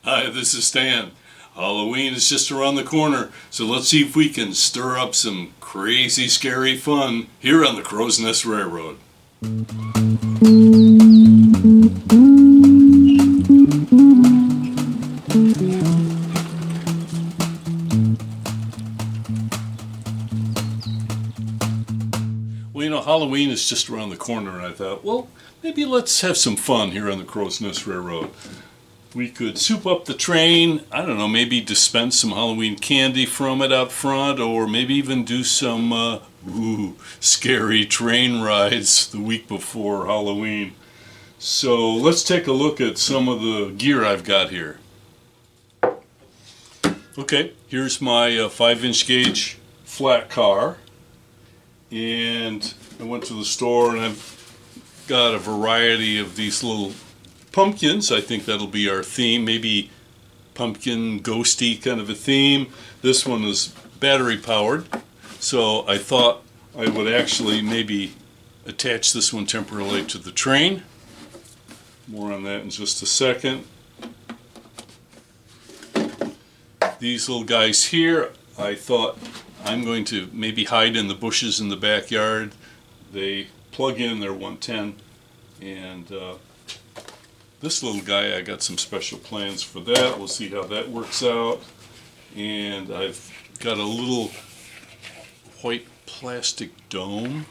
Hi, this is Stan. Halloween is just around the corner, so let's see if we can stir up some crazy, scary fun here on the Crow's Nest Railroad. Well, Halloween is just around the corner, and I thought, well, maybe let's have some fun here on the Crow's Nest Railroad. We could soup up the train, I don't know, maybe dispense some Halloween candy from it out front, or maybe even do some scary train rides the week before Halloween. So let's take a look at some of the gear I've got here. Okay, here's my 5-inch gauge flat car, and I went to the store and I've got a variety of these little pumpkins. I think that'll be our theme, maybe pumpkin ghosty kind of a theme. This one is battery powered, so I thought I would actually maybe attach this one temporarily to the train. More on that in just a second. These little guys here, I thought I'm going to maybe hide in the bushes in the backyard. They plug in, they're 110, and this little guy, I got some special plans for that. We'll see how that works out. And I've got a little white plastic dome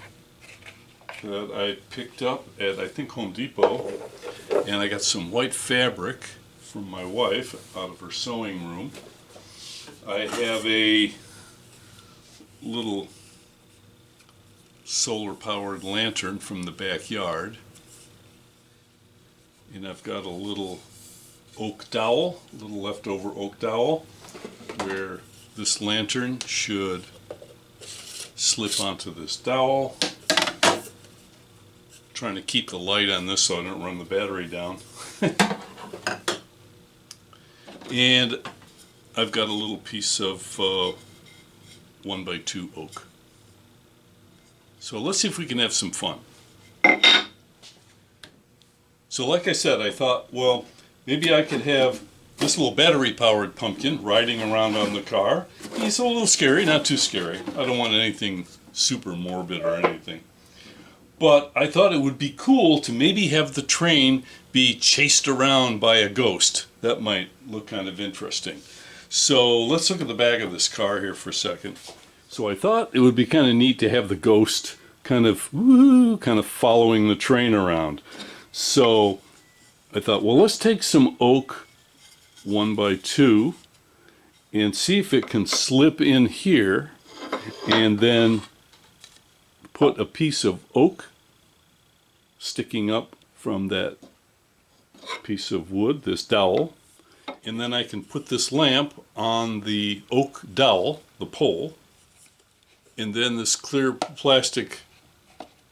that I picked up at, I think, Home Depot. And I got some white fabric from my wife out of her sewing room. I have a little solar-powered lantern from the backyard. And I've got a little oak dowel, a little leftover oak dowel, where this lantern should slip onto this dowel. Trying to keep the light on this so I don't run the battery down. And I've got a little piece of 1x2 oak. So let's see if we can have some fun. So like I said, I thought, well, maybe I could have this little battery-powered pumpkin riding around on the car. He's a little scary, not too scary. I don't want anything super morbid or anything. But I thought it would be cool to maybe have the train be chased around by a ghost. That might look kind of interesting. So let's look at the back of this car here for a second. So I thought it would be kind of neat to have the ghost kind of following the train around. So I thought, well, let's take some oak 1x2 and see if it can slip in here, and then put a piece of oak sticking up from that piece of wood, this dowel, and then I can put this lamp on the oak dowel, the pole, and then this clear plastic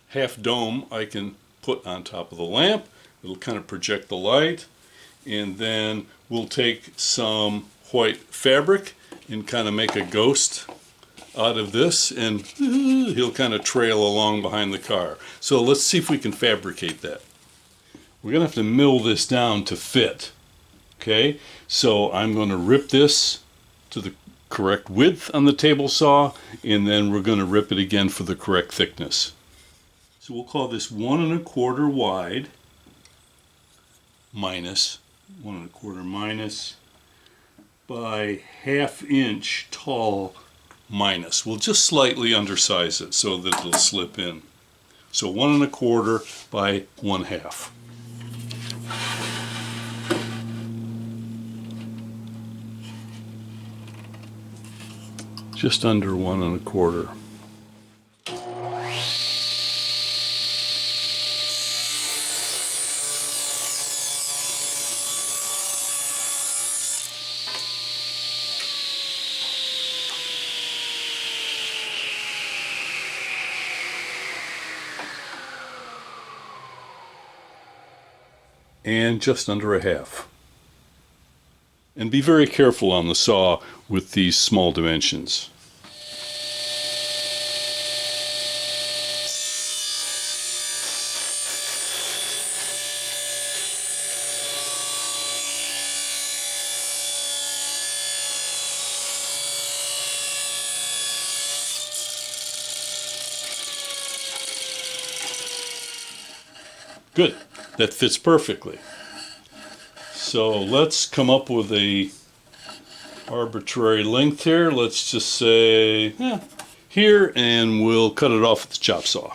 half dome I can put on top of the lamp. It'll kind of project the light, and then we'll take some white fabric and kind of make a ghost out of this, and he'll kind of trail along behind the car. So let's see if we can fabricate that. We're gonna have to mill this down to fit. Okay, so I'm going to rip this to the correct width on the table saw, and then we're going to rip it again for the correct thickness. So we'll call this 1 1/4 wide minus 1 1/4 minus by 1/2 inch tall minus. We'll just slightly undersize it so that it'll slip in. So 1 1/4 by 1/2. Just under 1 1/4. And just under 1/2. And be very careful on the saw with these small dimensions. Good, that fits perfectly. So let's come up with a arbitrary length here. Let's just say here, and we'll cut it off with the chop saw.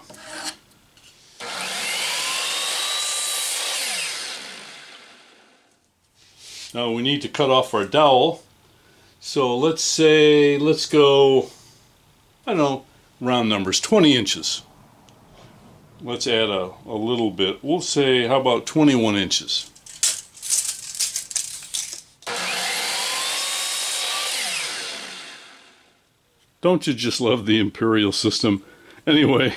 Now we need to cut off our dowel. So let's go, I don't know, round numbers, 20 inches. Let's add a little bit. We'll say, how about 21 inches? Don't you just love the imperial system? Anyway,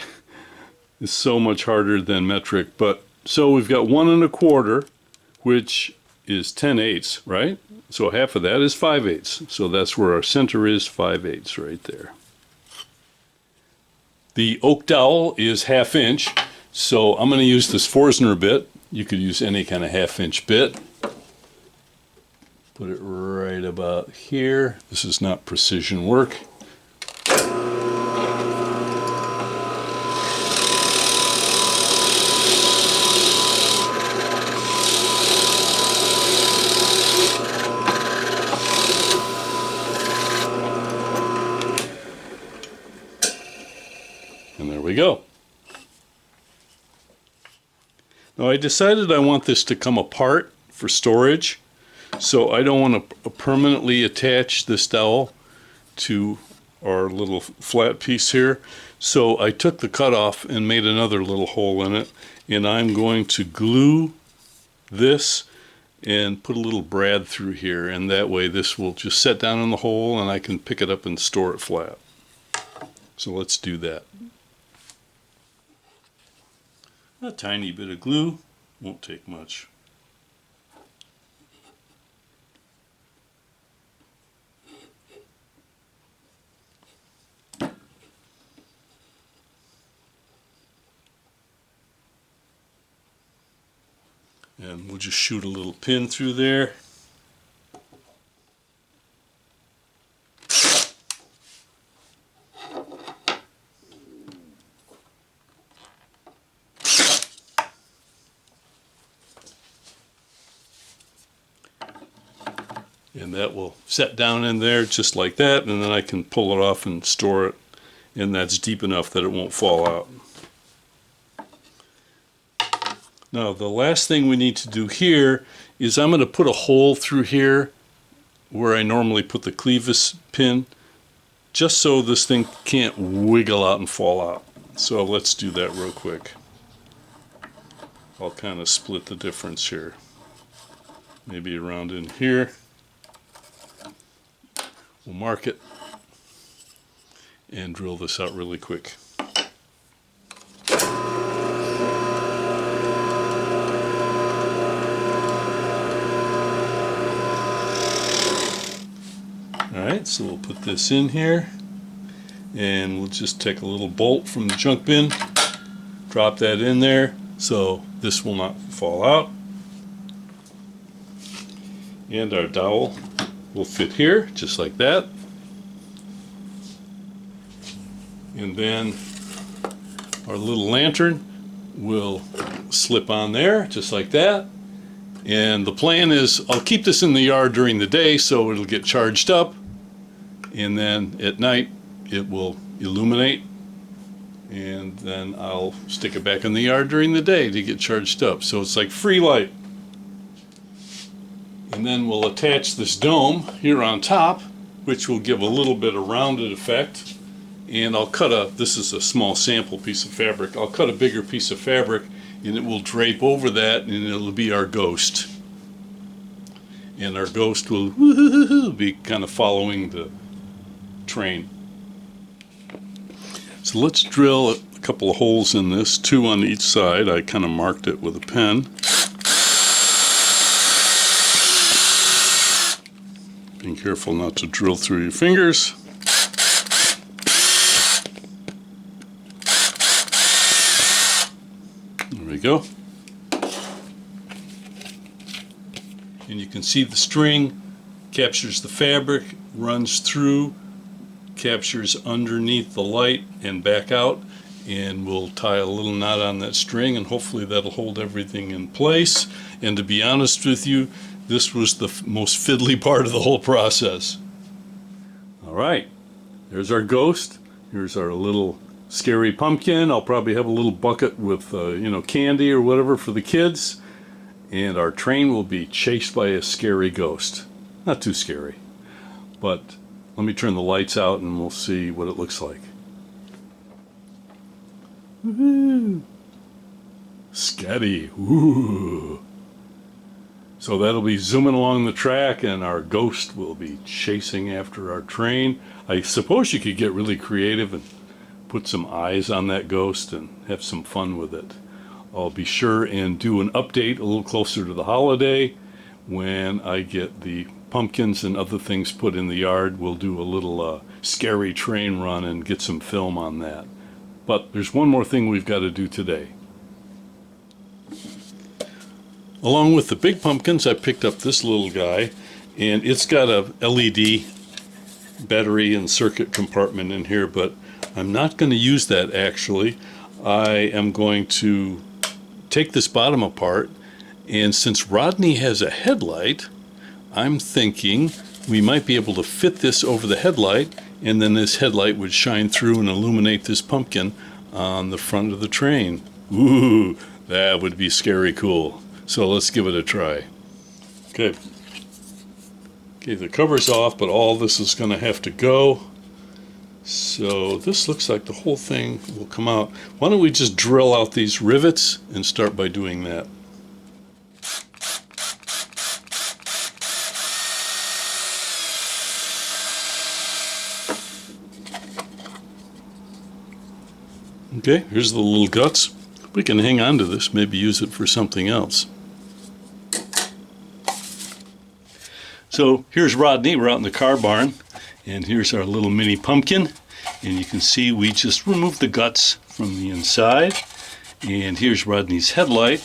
it's so much harder than metric. But so we've got 1 1/4, which is 10/8, right? So half of that is 5/8. So that's where our center is, 5/8 right there. The oak dowel is 1/2 inch. So I'm going to use this Forstner bit. You could use any kind of 1/2 inch bit. Put it right about here. This is not precision work. And there we go. Now I decided I want this to come apart for storage, so I don't want to permanently attach this dowel to our little flat piece here. So I took the cutoff and made another little hole in it, and I'm going to glue this and put a little brad through here, and that way this will just set down in the hole and I can pick it up and store it flat. So let's do that. A tiny bit of glue, won't take much. And we'll just shoot a little pin through there. And that will set down in there just like that, and then I can pull it off and store it, and that's deep enough that it won't fall out. Now the last thing we need to do here is I'm going to put a hole through here where I normally put the clevis pin, just so this thing can't wiggle out and fall out. So let's do that real quick. I'll kind of split the difference here. Maybe around in here. We'll mark it and drill this out really quick. Alright, so we'll put this in here, and we'll just take a little bolt from the junk bin, drop that in there so this will not fall out. And our dowel will fit here, just like that. And then our little lantern will slip on there, just like that. And the plan is I'll keep this in the yard during the day so it'll get charged up, and then at night it will illuminate, and then I'll stick it back in the yard during the day to get charged up. So it's like free light. And then we'll attach this dome here on top, which will give a little bit of rounded effect. And I'll cut this is a small sample piece of fabric, I'll cut a bigger piece of fabric and it will drape over that, and it'll be our ghost. And our ghost will be kind of following the train. So let's drill a couple of holes in this, 2 on each side. I kind of marked it with a pen. Being careful not to drill through your fingers. There we go. And you can see the string captures the fabric, runs through, captures underneath the light and back out, and we'll tie a little knot on that string, and hopefully that'll hold everything in place. And to be honest with you, this was the most fiddly part of the whole process. All right, there's our ghost. Here's our little scary pumpkin. I'll probably have a little bucket with candy or whatever for the kids. And our train will be chased by a scary ghost. Not too scary, but let me turn the lights out and we'll see what it looks like. Woohoo! Scatty. Woo! So that'll be zooming along the track, and our ghost will be chasing after our train. I suppose you could get really creative and put some eyes on that ghost and have some fun with it. I'll be sure and do an update a little closer to the holiday when I get the pumpkins and other things put in the yard. We'll do a little scary train run and get some film on that. But there's one more thing we've got to do today. Along with the big pumpkins, I picked up this little guy, and it's got a LED battery and circuit compartment in here, but I'm not going to use that actually. I am going to take this bottom apart, and since Rodney has a headlight, I'm thinking we might be able to fit this over the headlight, and then this headlight would shine through and illuminate this pumpkin on the front of the train. Ooh, that would be scary cool. So let's give it a try. Okay, the cover's off, but all this is going to have to go. So this looks like the whole thing will come out. Why don't we just drill out these rivets and start by doing that. Okay, here's the little guts. We can hang on to this, maybe use it for something else. So here's Rodney. We're out in the car barn, and here's our little mini pumpkin. And you can see we just removed the guts from the inside. And here's Rodney's headlight.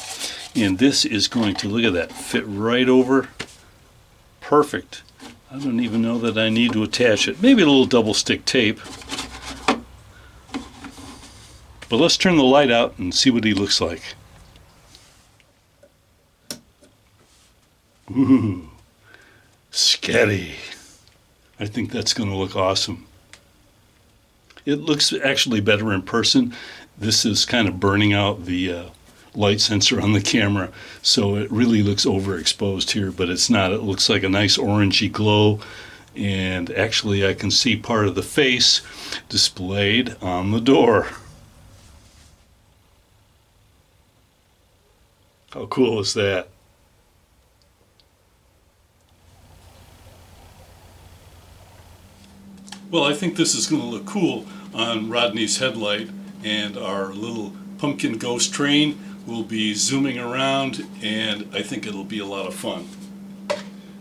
And this is going to, look at that, fit right over. Perfect. I don't even know that I need to attach it. Maybe a little double stick tape. But let's turn the light out and see what he looks like. Ooh, scary. I think that's going to look awesome. It looks actually better in person. This is kind of burning out the light sensor on the camera, so it really looks overexposed here, but it's not. It looks like a nice orangey glow, and actually I can see part of the face displayed on the door. How cool is that? Well, I think this is going to look cool on Rodney's headlight, and our little pumpkin ghost train will be zooming around, and I think it'll be a lot of fun.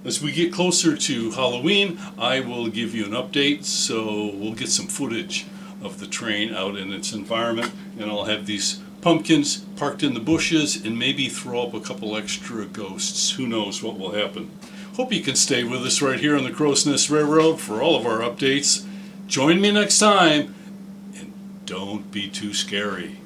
As we get closer to Halloween, I will give you an update, so we'll get some footage of the train out in its environment, and I'll have these pumpkins parked in the bushes and maybe throw up a couple extra ghosts. Who knows what will happen. Hope you can stay with us right here on the Crow's Nest Railroad for all of our updates. Join me next time, and don't be too scary.